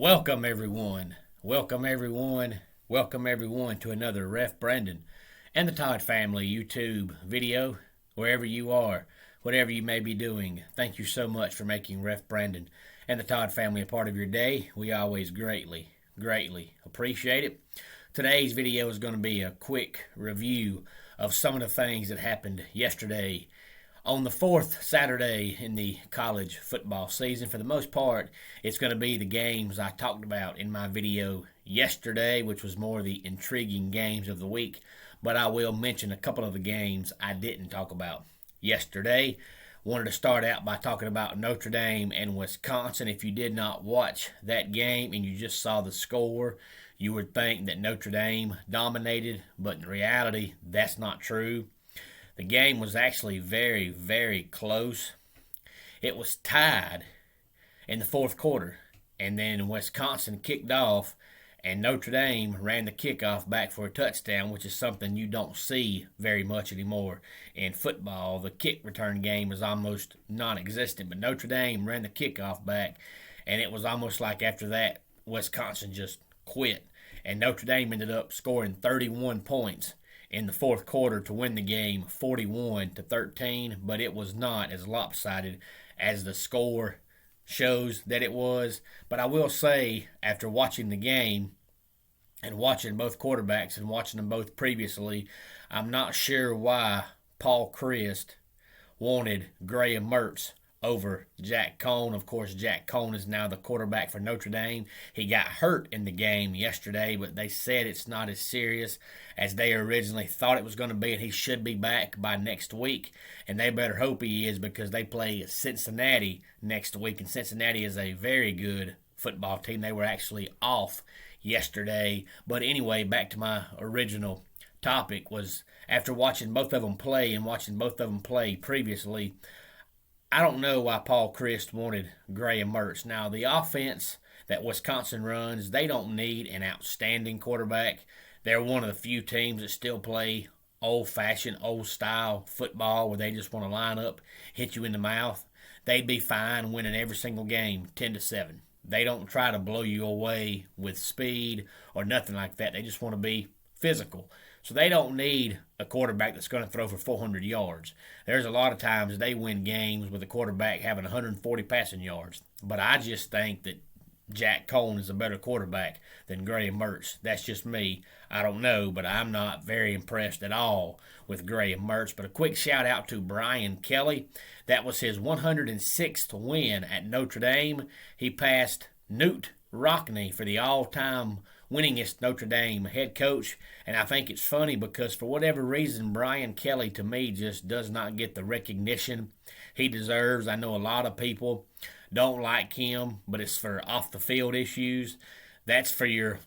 Welcome everyone. Welcome everyone. Welcome everyone to another Ref Brandon and the Todd family YouTube video. Wherever you are, whatever you may be doing, thank you so much for making Ref Brandon and the Todd family a part of your day. We always greatly appreciate it. Today's video is going to be a quick review of some of the things that happened yesterday on the fourth Saturday in the college football season. For the most part, it's going to be the games I talked about in my video yesterday, which was more the intriguing games of the week. But I will mention a couple of the games I didn't talk about yesterday. Wanted to start out by talking about Notre Dame and Wisconsin. If you did not watch that game and you just saw the score, you would think that Notre Dame dominated, but in reality, that's not true. The game was actually very close. It was tied in the fourth quarter, and then Wisconsin kicked off, and Notre Dame ran the kickoff back for a touchdown, which is something you don't see very much anymore in football. The kick return game is almost non-existent, but Notre Dame ran the kickoff back, and it was almost like after that, Wisconsin just quit, and Notre Dame ended up scoring 31 points in the fourth quarter to win the game 41-13, but it was not as lopsided as the score shows that it was. But I will say, after watching the game and watching both quarterbacks and watching them both previously, I'm not sure why Paul Chryst wanted Graham Mertz over Jack Coan. Of course, Jack Coan is now the quarterback for Notre Dame. He got hurt in the game yesterday, but they said it's not as serious as they originally thought it was going to be, and he should be back by next week. And they better hope he is, because they play Cincinnati next week, and Cincinnati is a very good football team. They were actually off yesterday. But anyway, back to my original topic, was after watching both of them play and watching both of them play previously, I don't know why Paul Chryst wanted Graham Mertz. Now, the offense that Wisconsin runs, they don't need an outstanding quarterback. They're one of the few teams that still play old-fashioned, old-style football where they just want to line up, hit you in the mouth. They'd be fine winning every single game 10-7. They don't try to blow you away with speed or nothing like that. They just want to be physical. So they don't need a quarterback that's going to throw for 400 yards. There's a lot of times they win games with a quarterback having 140 passing yards. But I just think that Jack Coan is a better quarterback than Graham Mertz. That's just me. I don't know, but I'm not very impressed at all with Graham Mertz. But a quick shout out to Brian Kelly. That was his 106th win at Notre Dame. He passed Newt Rockne for the all-time winningest Notre Dame head coach. And I think it's funny because for whatever reason, Brian Kelly to me just does not get the recognition he deserves. I know a lot of people don't like him, but it's for off the field issues. That's for your,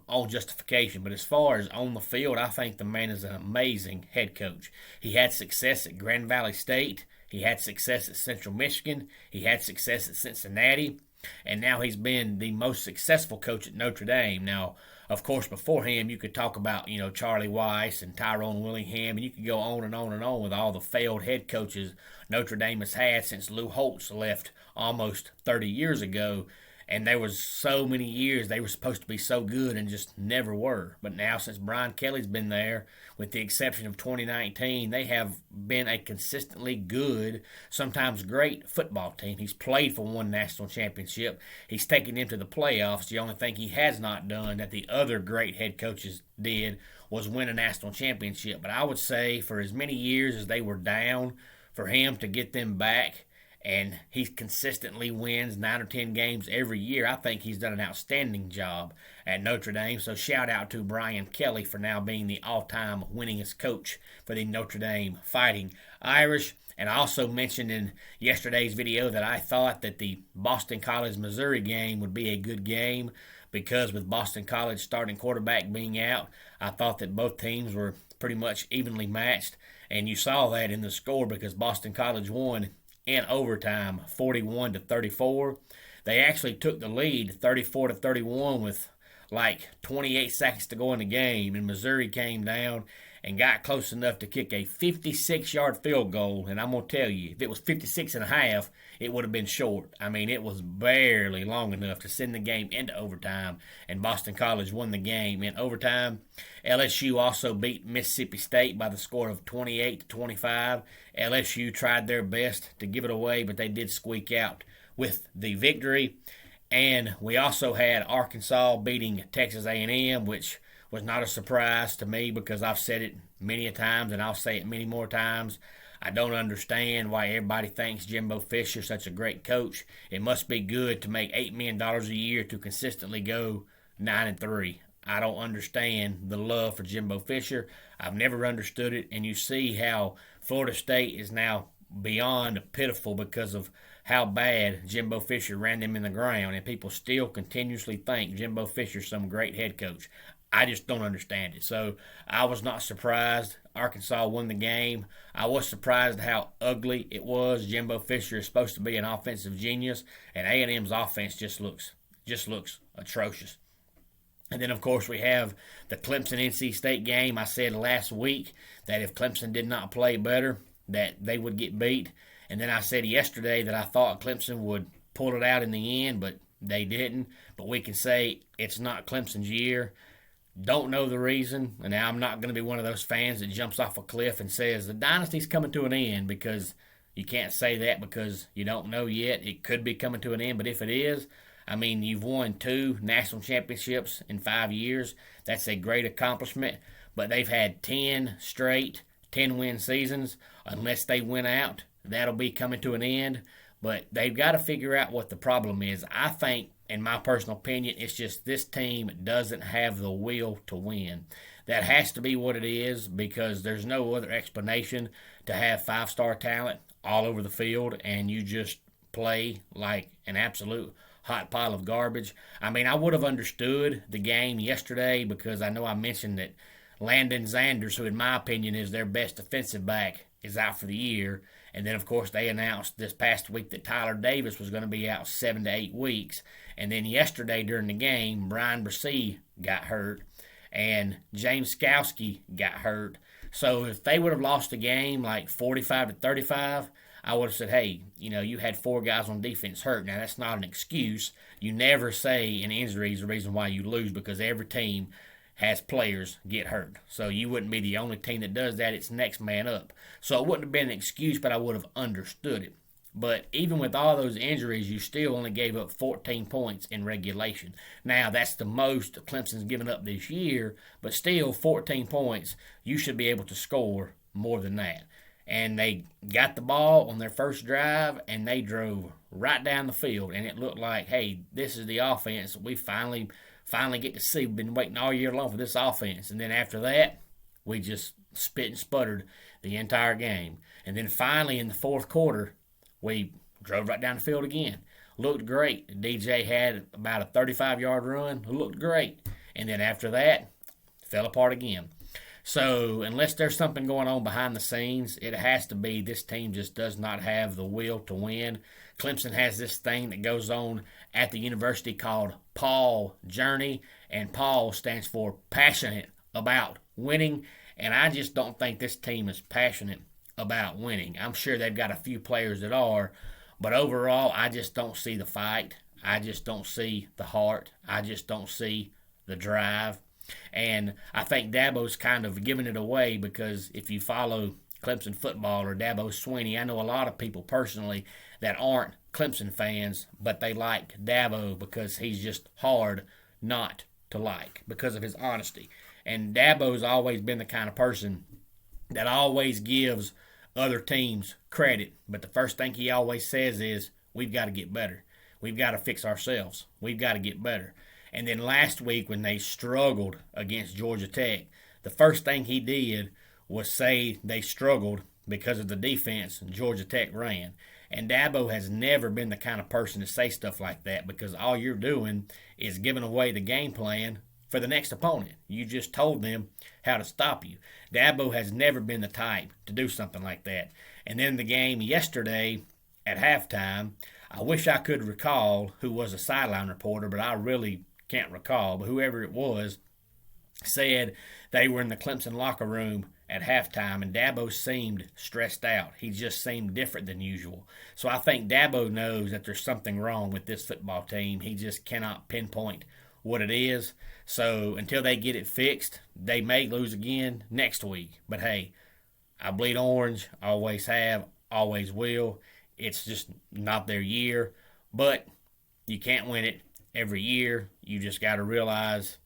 own justification. But as far as on the field, I think the man is an amazing head coach. He had success at Grand Valley State. He had success at Central Michigan. He had success at Cincinnati. And now he's been the most successful coach at Notre Dame. Now, of course, before him, you could talk about, Charlie Weiss and Tyrone Willingham, and you could go on and on and on with all the failed head coaches Notre Dame has had since Lou Holtz left almost 30 years ago. And there was so many years they were supposed to be so good and just never were. But now, since Brian Kelly's been there, with the exception of 2019, they have been a consistently good, sometimes great football team. He's played for one national championship. He's taken them to the playoffs. The only thing he has not done that the other great head coaches did was win a national championship. But I would say for as many years as they were down, for him to get them back, and he consistently wins 9 or 10 games every year, I think he's done an outstanding job at Notre Dame. So shout out to Brian Kelly for now being the all-time winningest coach for the Notre Dame Fighting Irish. And I also mentioned in yesterday's video that I thought that the Boston College-Missouri game would be a good game because with Boston College starting quarterback being out, I thought that both teams were pretty much evenly matched. And you saw that in the score because Boston College won in overtime, 41-34. They actually took the lead, 34-31, with like 28 seconds to go in the game, and Missouri came down and got close enough to kick a 56-yard field goal. And I'm going to tell you, if it was 56 and a half, it would have been short. I mean, it was barely long enough to send the game into overtime, and Boston College won the game in overtime. LSU also beat Mississippi State by the score of 28-25. LSU tried their best to give it away, but they did squeak out with the victory. And we also had Arkansas beating Texas A&M, which was not a surprise to me because I've said it many a times and I'll say it many more times. I don't understand why everybody thinks Jimbo Fisher's such a great coach. It must be good to make $8 million a year to consistently go 9-3. I don't understand the love for Jimbo Fisher. I've never understood it, and you see how Florida State is now beyond pitiful because of how bad Jimbo Fisher ran them in the ground, and people still continuously think Jimbo Fisher's some great head coach. I just don't understand it. So I was not surprised Arkansas won the game. I was surprised how ugly it was. Jimbo Fisher is supposed to be an offensive genius, and A&M's offense just looks atrocious. And then, of course, we have the Clemson-NC State game. I said last week that if Clemson did not play better, that they would get beat. And then I said yesterday that I thought Clemson would pull it out in the end, but they didn't. But we can say it's not Clemson's year. Don't know the reason. And now I'm not going to be one of those fans that jumps off a cliff and says the dynasty's coming to an end, because you can't say that because you don't know yet. It could be coming to an end, but if it is, I mean, you've won 2 national championships in 5 years. That's a great accomplishment. But they've had 10 straight 10-win seasons. Unless they win out, that'll be coming to an end. But they've got to figure out what the problem is. I think, in my personal opinion, it's just this team doesn't have the will to win. That has to be what it is, because there's no other explanation to have 5-star talent all over the field and you just play like an absolute hot pile of garbage. I mean, I would have understood the game yesterday because I know I mentioned that Landon Zanders, who in my opinion is their best defensive back, is out for the year. And then, of course, they announced this past week that Tyler Davis was going to be out 7 to 8 weeks. And then yesterday during the game, Brian Bresee got hurt and James Skowski got hurt. So if they would have lost the game like 45 to 35, I would have said, hey, you had 4 guys on defense hurt. Now, that's not an excuse. You never say an injury is the reason why you lose, because every team has players get hurt. So you wouldn't be the only team that does that. It's next man up. So it wouldn't have been an excuse, but I would have understood it. But even with all those injuries, you still only gave up 14 points in regulation. Now, that's the most Clemson's given up this year, but still 14 points, you should be able to score more than that. And they got the ball on their first drive, and they drove right down the field, and it looked like, hey, this is the offense we finally get to see. We've been waiting all year long for this offense. And then after that, we just spit and sputtered the entire game. And then finally in the fourth quarter, we drove right down the field again. Looked great. DJ had about a 35-yard run. Looked great. And then after that, fell apart again. So unless there's something going on behind the scenes, it has to be this team just does not have the will to win. Clemson has this thing that goes on at the university called Paul Journey, and Paul stands for passionate about winning, and I just don't think this team is passionate about winning. I'm sure they've got a few players that are, but overall, I just don't see the fight. I just don't see the heart. I just don't see the drive. And I think Dabo's kind of giving it away, because if you follow Clemson football or Dabo Swinney, I know a lot of people personally that aren't Clemson fans, but they like Dabo because he's just hard not to like because of his honesty. And Dabo's always been the kind of person that always gives other teams credit, but the first thing he always says is, we've got to get better. We've got to fix ourselves. We've got to get better. And then last week when they struggled against Georgia Tech, the first thing he did was say they struggled because of the defense Georgia Tech ran. And Dabo has never been the kind of person to say stuff like that, because all you're doing is giving away the game plan for the next opponent. You just told them how to stop you. Dabo has never been the type to do something like that. And then the game yesterday at halftime, I wish I could recall who was a sideline reporter, but I really can't recall. But whoever it was said they were in the Clemson locker room at halftime, and Dabo seemed stressed out. He just seemed different than usual. So I think Dabo knows that there's something wrong with this football team. He just cannot pinpoint what it is. So until they get it fixed, they may lose again next week. But hey, I bleed orange, always have, always will. It's just not their year. But you can't win it every year. You just got to realize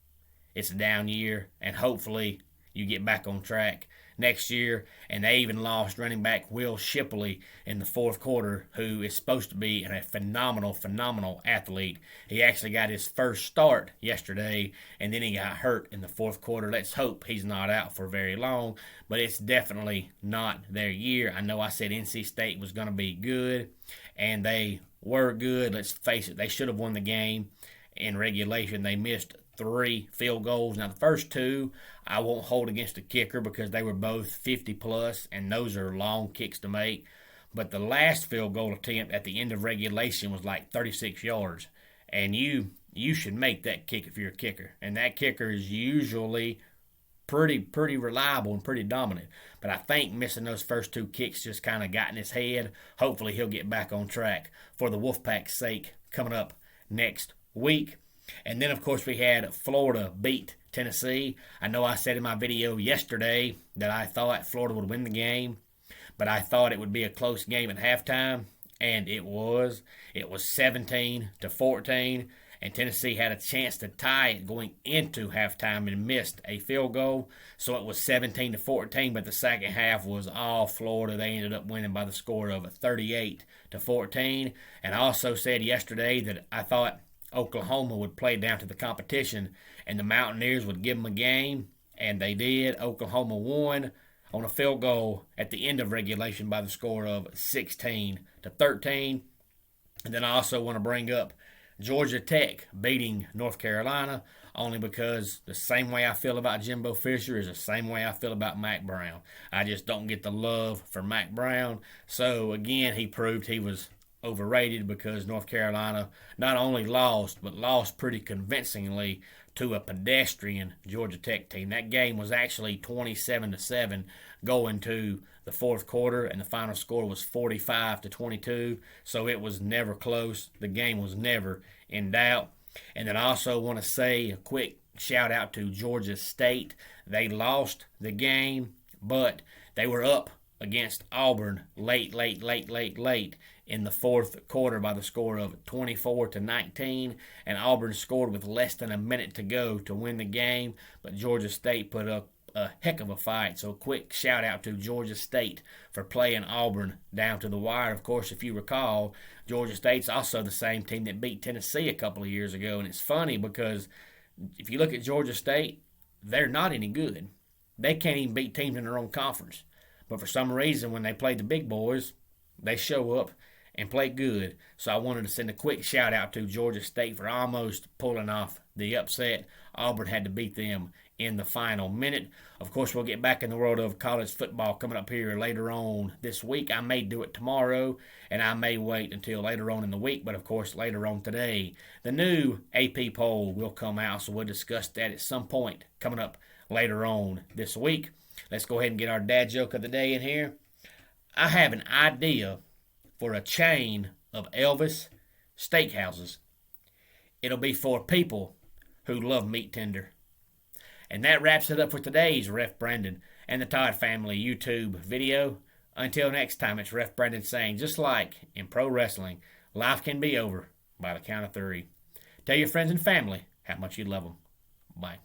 it's a down year, and hopefully you get back on track next year. And they even lost running back Will Shipley in the fourth quarter, who is supposed to be a phenomenal athlete. He actually got his first start yesterday, and then he got hurt in the fourth quarter. Let's hope he's not out for very long, but it's definitely not their year. I know I said NC State was going to be good, and they were good. Let's face it, they should have won the game in regulation. They missed 3 field goals. Now, the first 2 I won't hold against the kicker because they were both 50-plus, and those are long kicks to make. But the last field goal attempt at the end of regulation was like 36 yards. And you should make that kick if you're a kicker. And that kicker is usually pretty reliable and pretty dominant. But I think missing those first 2 kicks just kind of got in his head. Hopefully he'll get back on track for the Wolfpack's sake coming up next week. And then, of course, we had Florida beat Tennessee. I know I said in my video yesterday that I thought Florida would win the game, but I thought it would be a close game at halftime, and it was. It was 17-14, and Tennessee had a chance to tie it going into halftime and missed a field goal. So it was 17-14, but the second half was all Florida. They ended up winning by the score of 38-14. And I also said yesterday that I thought Oklahoma would play down to the competition and the Mountaineers would give them a game, and they did. Oklahoma won on a field goal at the end of regulation by the score of 16-13. And then I also want to bring up Georgia Tech beating North Carolina, only because the same way I feel about Jimbo Fisher is the same way I feel about Mack Brown. I just don't get the love for Mack Brown. So again, he proved he was overrated because North Carolina not only lost, but lost pretty convincingly to a pedestrian Georgia Tech team. That game was actually 27-7 going to the fourth quarter, and the final score was 45-22, so it was never close. The game was never in doubt. And then I also want to say a quick shout out to Georgia State. They lost the game, but they were up against Auburn late in the fourth quarter by the score of 24-19, and Auburn scored with less than a minute to go to win the game, but Georgia State put up a heck of a fight. So quick shout out to Georgia State for playing Auburn down to the wire. Of course, if you recall, Georgia State's also the same team that beat Tennessee a couple of years ago, and it's funny because if you look at Georgia State, they're not any good. They can't even beat teams in their own conference. But for some reason, when they play the big boys, they show up and play good. So I wanted to send a quick shout out to Georgia State for almost pulling off the upset. Auburn had to beat them in the final minute. Of course, we'll get back in the world of college football coming up here later on this week. I may do it tomorrow, and I may wait until later on in the week, but of course later on today. The new AP poll will come out, so we'll discuss that at some point coming up later on this week. Let's go ahead and get our dad joke of the day in here. I have an idea for a chain of Elvis steakhouses. It'll be for people who love meat tender. And that wraps it up for today's Ref Brandon and the Todd Family YouTube video. Until next time, it's Ref Brandon saying, just like in pro wrestling, life can be over by the count of 3. Tell your friends and family how much you love them. Bye.